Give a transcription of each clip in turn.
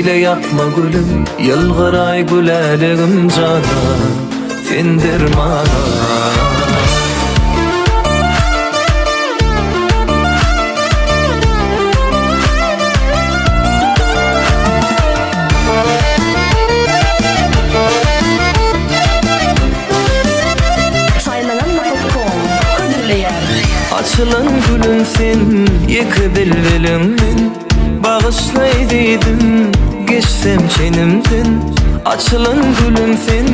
beyle yapma gülüm, yılgıray güleligim cana, sendir mana. Açılan gülüm sen, yıkı bilbilimmin, bağışlaydıydım, geçsem çenimden. Açılan gülüm sen,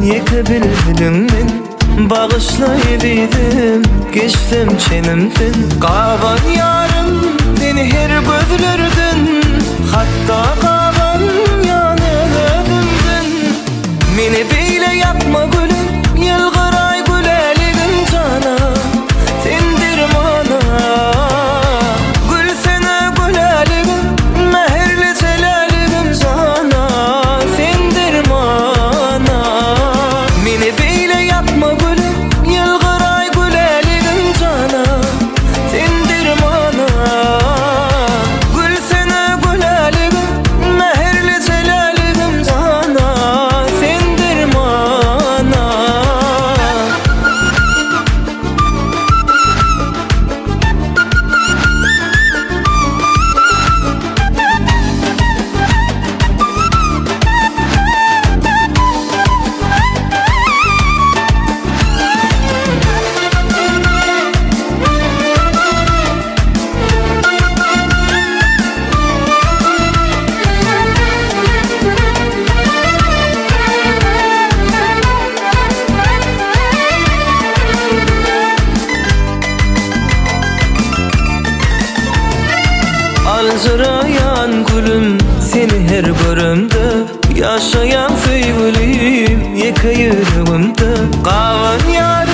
yıkı bilbilimmin, bağışlaydıydım, geçsem çenimden. Qavan yarım, seni her gözlerden, hatta qavan yanıdımdan. Meni beyle yapma gülüm, yılgıray güleligim cana, sendir mana. Gül sene güleligim, meherli celaligim cana, sendir mana. Meni beyle yapma gülüm, yılgıray güleligim cana, sendir mana. Gül sene güleligim, meherli celaligim cana, sendir mana. Alcırayan gülüm, seni her görümde, yaşayan sevgilim, yıka yüreğimde. Qavan yarım,